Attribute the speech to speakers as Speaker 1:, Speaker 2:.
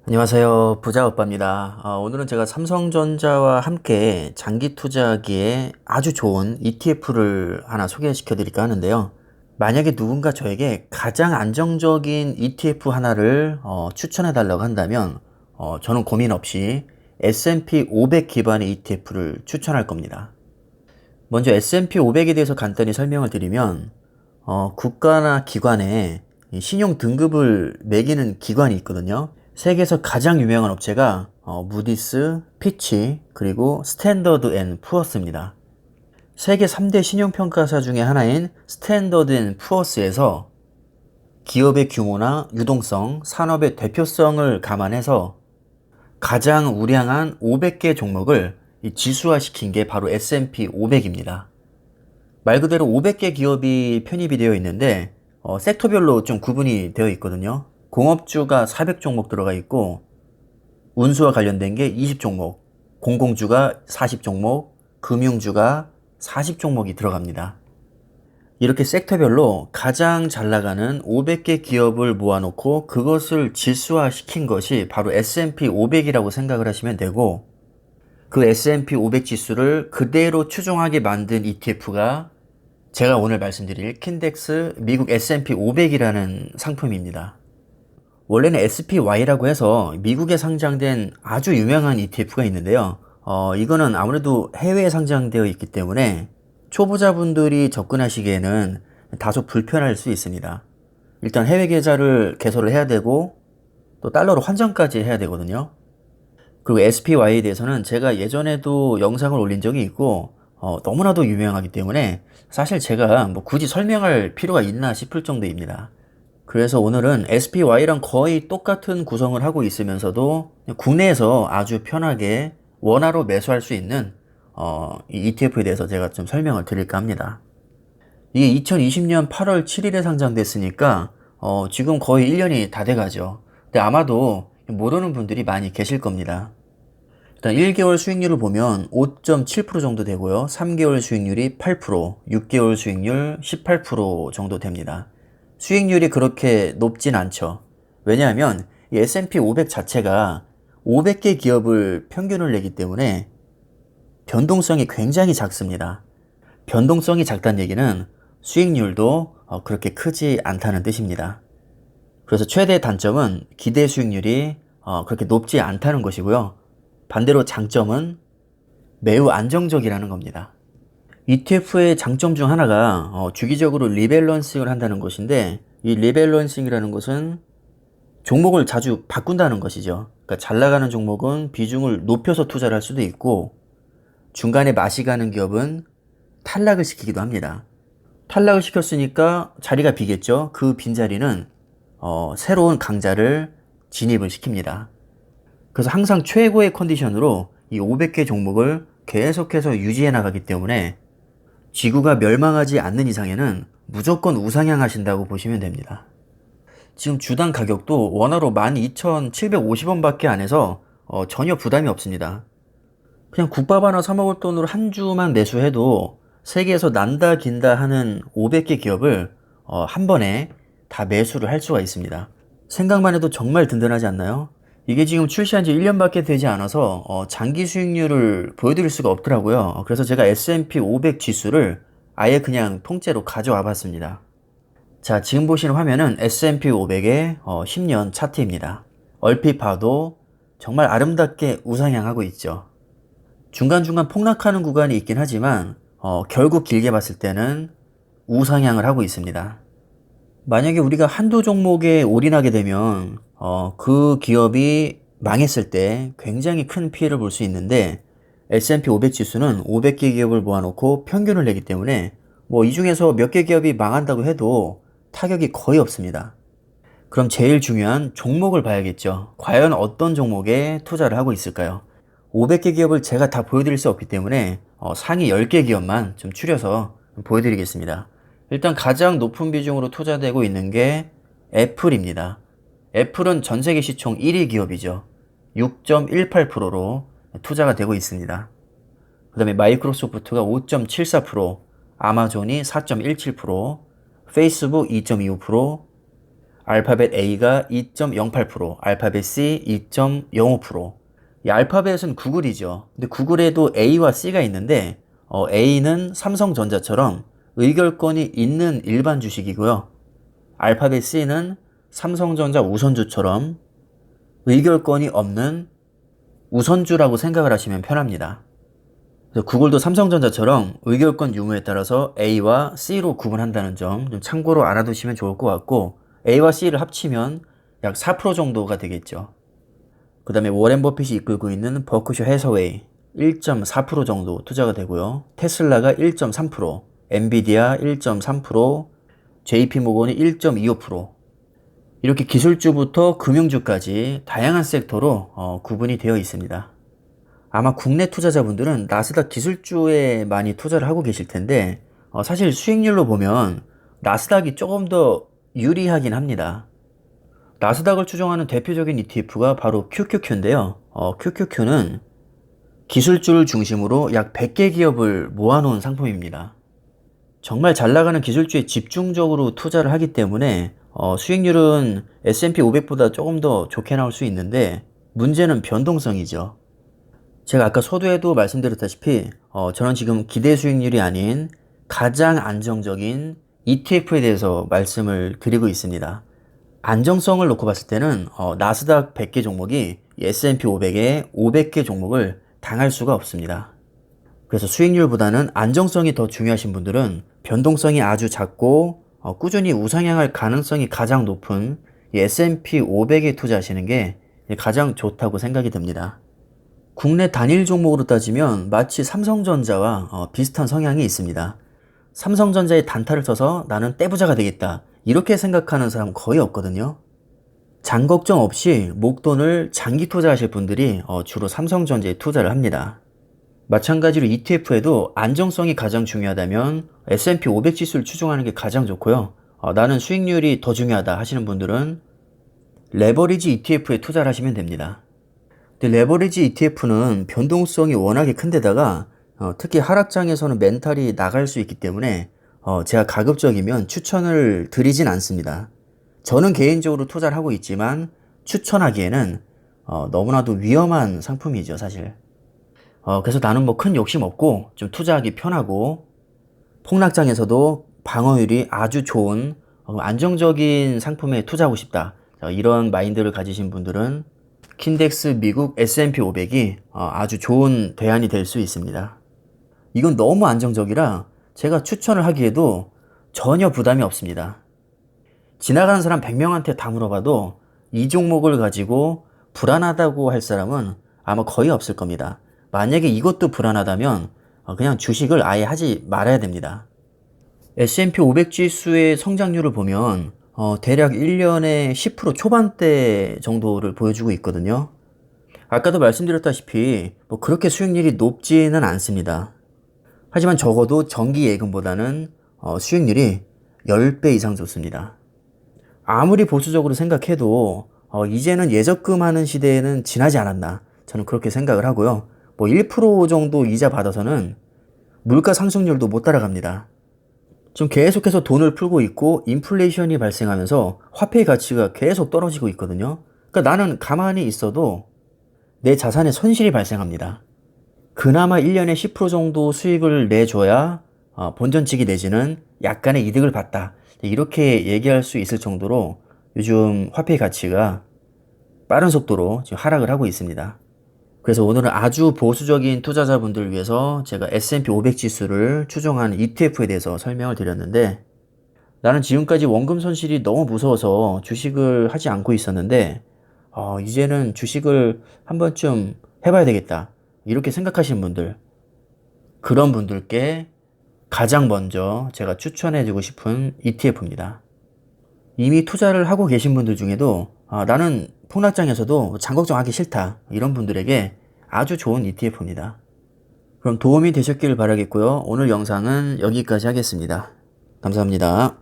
Speaker 1: 안녕하세요. 부자오빠입니다. 오늘은 제가 삼성전자와 함께 장기 투자하기에 아주 좋은 ETF를 하나 소개시켜 드릴까 하는데요. 만약에 누군가 저에게 가장 안정적인 ETF 하나를 추천해 달라고 한다면 저는 고민 없이 S&P 500 기반의 ETF를 추천할 겁니다. 먼저 S&P 500에 대해서 간단히 설명을 드리면 국가나 기관에 이 신용 등급을 매기는 기관이 있거든요. 세계에서 가장 유명한 업체가 무디스, 피치, 그리고 스탠더드 앤 푸어스입니다. 세계 3대 신용평가사 중에 하나인 스탠더드 앤 푸어스에서 기업의 규모나 유동성, 산업의 대표성을 감안해서 가장 우량한 500개 종목을 지수화시킨 게 바로 S&P 500입니다. 말 그대로 500개 기업이 편입이 되어 있는데 섹터별로 좀 구분이 되어 있거든요. 공업주가 400종목 들어가 있고 운수와 관련된 게 20종목, 공공주가 40종목, 금융주가 40종목이 들어갑니다. 이렇게 섹터별로 가장 잘 나가는 500개 기업을 모아놓고 그것을 지수화시킨 것이 바로 S&P 500이라고 생각을 하시면 되고, 그 S&P 500 지수를 그대로 추종하게 만든 ETF가 제가 오늘 말씀드릴 킨덱스 미국 S&P 500이라는 상품입니다. 원래는 SPY라고 해서 미국에 상장된 아주 유명한 ETF가 있는데요. 이거는 아무래도 해외에 상장되어 있기 때문에 초보자분들이 접근하시기에는 다소 불편할 수 있습니다. 일단 해외 계좌를 개설을 해야 되고 또 달러로 환전까지 해야 되거든요. 그리고 SPY에 대해서는 제가 예전에도 영상을 올린 적이 있고 너무나도 유명하기 때문에 사실 제가 뭐 굳이 설명할 필요가 있나 싶을 정도입니다. 그래서 오늘은 SPY랑 거의 똑같은 구성을 하고 있으면서도 국내에서 아주 편하게 원화로 매수할 수 있는 이 ETF에 대해서 제가 좀 설명을 드릴까 합니다. 이게 2020년 8월 7일에 상장됐으니까 지금 거의 1년이 다 돼가죠. 근데 아마도 모르는 분들이 많이 계실 겁니다. 일단 1개월 수익률을 보면 5.7% 정도 되고요. 3개월 수익률이 8%, 6개월 수익률 18% 정도 됩니다. 수익률이 그렇게 높진 않죠. 왜냐하면 이 S&P 500 자체가 500개 기업을 평균을 내기 때문에 변동성이 굉장히 작습니다. 변동성이 작다는 얘기는 수익률도 그렇게 크지 않다는 뜻입니다. 그래서 최대 단점은 기대 수익률이 그렇게 높지 않다는 것이고요. 반대로 장점은 매우 안정적이라는 겁니다. ETF의 장점 중 하나가 주기적으로 리밸런싱을 한다는 것인데, 이 리밸런싱이라는 것은 종목을 자주 바꾼다는 것이죠. 그러니까 잘 나가는 종목은 비중을 높여서 투자를 할 수도 있고 중간에 맛이 가는 기업은 탈락을 시키기도 합니다. 탈락을 시켰으니까 자리가 비겠죠. 그 빈자리는 새로운 강자를 진입을 시킵니다. 그래서 항상 최고의 컨디션으로 이 500개 종목을 계속해서 유지해 나가기 때문에 지구가 멸망하지 않는 이상에는 무조건 우상향하신다고 보시면 됩니다. 지금 주당 가격도 원화로 12,750원 밖에 안 해서 전혀 부담이 없습니다. 그냥 국밥 하나 사 먹을 돈으로 한 주만 매수해도 세계에서 난다 긴다 하는 500개 기업을 한 번에 다 매수를 할 수가 있습니다. 생각만 해도 정말 든든하지 않나요? 이게 지금 출시한 지 1년밖에 되지 않아서 장기 수익률을 보여드릴 수가 없더라고요. 그래서 제가 S&P 500 지수를 아예 그냥 통째로 가져와 봤습니다. 자, 지금 보시는 화면은 S&P 500의 10년 차트입니다. 얼핏 봐도 정말 아름답게 우상향하고 있죠. 중간중간 폭락하는 구간이 있긴 하지만 결국 길게 봤을 때는 우상향을 하고 있습니다. 만약에 우리가 한두 종목에 올인하게 되면 그 기업이 망했을 때 굉장히 큰 피해를 볼 수 있는데, S&P 500 지수는 500개 기업을 모아놓고 평균을 내기 때문에 뭐 이 중에서 몇 개 기업이 망한다고 해도 타격이 거의 없습니다. 그럼 제일 중요한 종목을 봐야겠죠. 과연 어떤 종목에 투자를 하고 있을까요? 500개 기업을 제가 다 보여드릴 수 없기 때문에 상위 10개 기업만 좀 추려서 보여드리겠습니다. 일단 가장 높은 비중으로 투자되고 있는 게 애플입니다. 애플은 전 세계 시총 1위 기업이죠. 6.18%로 투자가 되고 있습니다. 그 다음에 마이크로소프트가 5.74%, 아마존이 4.17%, 페이스북 2.25%, 알파벳 A가 2.08%, 알파벳 C 2.05%. 이 알파벳은 구글이죠. 근데 구글에도 A와 C가 있는데 A는 삼성전자처럼 의결권이 있는 일반 주식이고요. 알파벳 C는 삼성전자 우선주처럼 의결권이 없는 우선주라고 생각을 하시면 편합니다. 그래서 구글도 삼성전자처럼 의결권 유무에 따라서 A와 C로 구분한다는 점 좀 참고로 알아두시면 좋을 것 같고, A와 C를 합치면 약 4% 정도가 되겠죠. 그 다음에 워렌 버핏이 이끌고 있는 버크셔 해서웨이 1.4% 정도 투자가 되고요. 테슬라가 1.3%, 엔비디아 1.3%, JP모건이 1.25%. 이렇게 기술주부터 금융주까지 다양한 섹터로 구분이 되어 있습니다. 아마 국내 투자자분들은 나스닥 기술주에 많이 투자를 하고 계실 텐데 사실 수익률로 보면 나스닥이 조금 더 유리하긴 합니다. 나스닥을 추종하는 대표적인 ETF가 바로 QQQ인데요. QQQ는 기술주를 중심으로 약 100개 기업을 모아놓은 상품입니다. 정말 잘 나가는 기술주에 집중적으로 투자를 하기 때문에 수익률은 S&P 500보다 조금 더 좋게 나올 수 있는데, 문제는 변동성이죠. 제가 아까 서두에도 말씀드렸다시피 저는 지금 기대 수익률이 아닌 가장 안정적인 ETF에 대해서 말씀을 드리고 있습니다. 안정성을 놓고 봤을 때는 나스닥 100개 종목이 S&P 500의 500개 종목을 당할 수가 없습니다. 그래서 수익률보다는 안정성이 더 중요하신 분들은 변동성이 아주 작고 꾸준히 우상향할 가능성이 가장 높은 S&P 500에 투자하시는 게 가장 좋다고 생각이 듭니다. 국내 단일 종목으로 따지면 마치 삼성전자와 비슷한 성향이 있습니다. 삼성전자의 단타를 써서 나는 떼부자가 되겠다, 이렇게 생각하는 사람 거의 없거든요. 장 걱정 없이 목돈을 장기 투자하실 분들이 주로 삼성전자에 투자를 합니다. 마찬가지로 ETF에도 안정성이 가장 중요하다면 S&P 500 지수를 추종하는 게 가장 좋고요. 나는 수익률이 더 중요하다 하시는 분들은 레버리지 ETF에 투자를 하시면 됩니다. 근데 레버리지 ETF는 변동성이 워낙에 큰데다가 특히 하락장에서는 멘탈이 나갈 수 있기 때문에 제가 가급적이면 추천을 드리진 않습니다. 저는 개인적으로 투자를 하고 있지만 추천하기에는 너무나도 위험한 상품이죠, 사실. 그래서 나는 뭐 큰 욕심 없고 좀 투자하기 편하고 폭락장에서도 방어율이 아주 좋은 안정적인 상품에 투자하고 싶다, 이런 마인드를 가지신 분들은 킨덱스 미국 S&P 500이 아주 좋은 대안이 될 수 있습니다. 이건 너무 안정적이라 제가 추천을 하기에도 전혀 부담이 없습니다. 지나가는 사람 100명한테 다 물어봐도 이 종목을 가지고 불안하다고 할 사람은 아마 거의 없을 겁니다. 만약에 이것도 불안하다면 그냥 주식을 아예 하지 말아야 됩니다. S&P 500 지수의 성장률을 보면 대략 1년에 10% 초반대 정도를 보여주고 있거든요. 아까도 말씀드렸다시피 뭐 그렇게 수익률이 높지는 않습니다. 하지만 적어도 정기 예금보다는 수익률이 10배 이상 좋습니다. 아무리 보수적으로 생각해도 이제는 예적금하는 시대에는 지나지 않았나, 저는 그렇게 생각을 하고요. 뭐 1% 정도 이자 받아서는 물가 상승률도 못 따라갑니다. 지금 계속해서 돈을 풀고 있고 인플레이션이 발생하면서 화폐의 가치가 계속 떨어지고 있거든요. 그러니까 나는 가만히 있어도 내 자산에 손실이 발생합니다. 그나마 1년에 10% 정도 수익을 내줘야 본전치기 내지는 약간의 이득을 봤다, 이렇게 얘기할 수 있을 정도로 요즘 화폐의 가치가 빠른 속도로 지금 하락을 하고 있습니다. 그래서 오늘은 아주 보수적인 투자자분들을 위해서 제가 S&P 500 지수를 추종하는 ETF에 대해서 설명을 드렸는데, 나는 지금까지 원금 손실이 너무 무서워서 주식을 하지 않고 있었는데 이제는 주식을 한 번쯤 해봐야 되겠다, 이렇게 생각하시는 분들, 그런 분들께 가장 먼저 제가 추천해주고 싶은 ETF입니다. 이미 투자를 하고 계신 분들 중에도 나는 폭락장에서도 장 걱정하기 싫다, 이런 분들에게 아주 좋은 ETF입니다. 그럼 도움이 되셨길 바라겠고요. 오늘 영상은 여기까지 하겠습니다. 감사합니다.